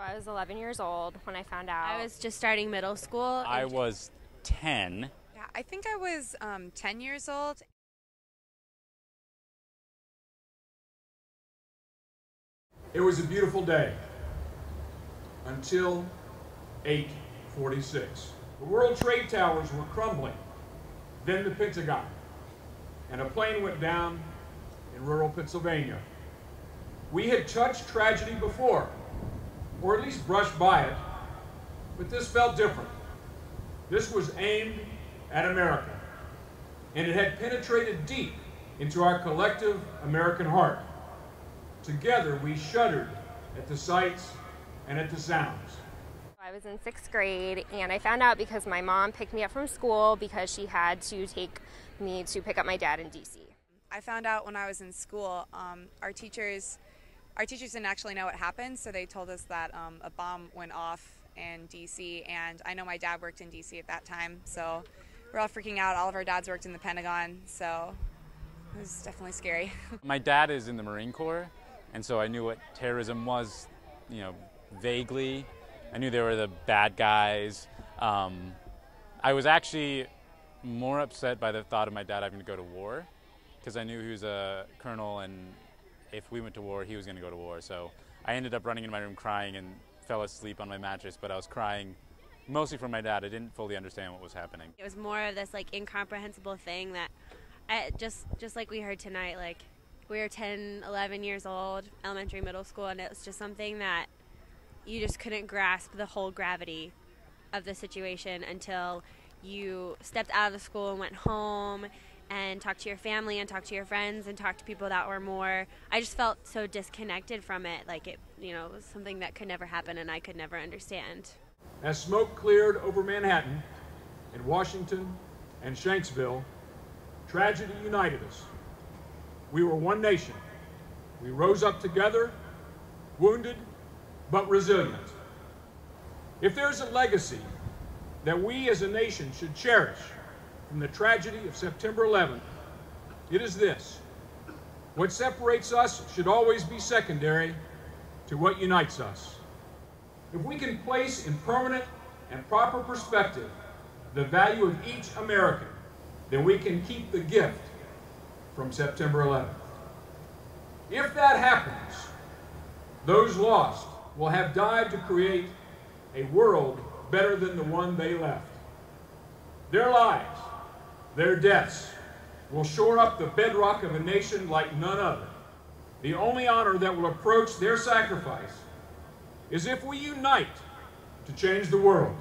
I was 11 years old when I found out. I was just starting middle school. I was 10. Yeah, I think I was 10 years old. It was a beautiful day until 8:46. The World Trade Towers were crumbling, then the Pentagon, and a plane went down in rural Pennsylvania. We had touched tragedy before, or at least brushed by it, but this felt different. This was aimed at America, and it had penetrated deep into our collective American heart. Together, we shuddered at the sights and at the sounds. I was in 6th grade, and I found out because my mom picked me up from school because she had to take me to pick up my dad in D.C. I found out when I was in school. Our teachers didn't actually know what happened, so they told us that a bomb went off in D.C., and I know my dad worked in D.C. at that time, so we're all freaking out. All of our dads worked in the Pentagon, so it was definitely scary. My dad is in the Marine Corps, and so I knew what terrorism was, vaguely. I knew they were the bad guys. I was actually more upset by the thought of my dad having to go to war, because I knew he was a colonel, and if we went to war, he was going to go to war. So I ended up running into my room crying and fell asleep on my mattress, but I was crying mostly for my dad. I didn't fully understand what was happening. It was more of this incomprehensible thing that, just like we heard tonight, we were 10, 11 years old, elementary, middle school, and it was just something that you just couldn't grasp the whole gravity of the situation until you stepped out of the school and went home and talked to your family and talked to your friends and talked to people that were more. I just felt so disconnected from it, it was something that could never happen and I could never understand. As smoke cleared over Manhattan and Washington and Shanksville, tragedy united us. We were one nation. We rose up together, wounded but resilient. If there's a legacy that we as a nation should cherish from the tragedy of September 11th, it is this: what separates us should always be secondary to what unites us. If we can place in permanent and proper perspective the value of each American, then we can keep the gift from September 11th. If that happens, those lost will have died to create a world better than the one they left. Their lives, their deaths, will shore up the bedrock of a nation like none other. The only honor that will approach their sacrifice is if we unite to change the world.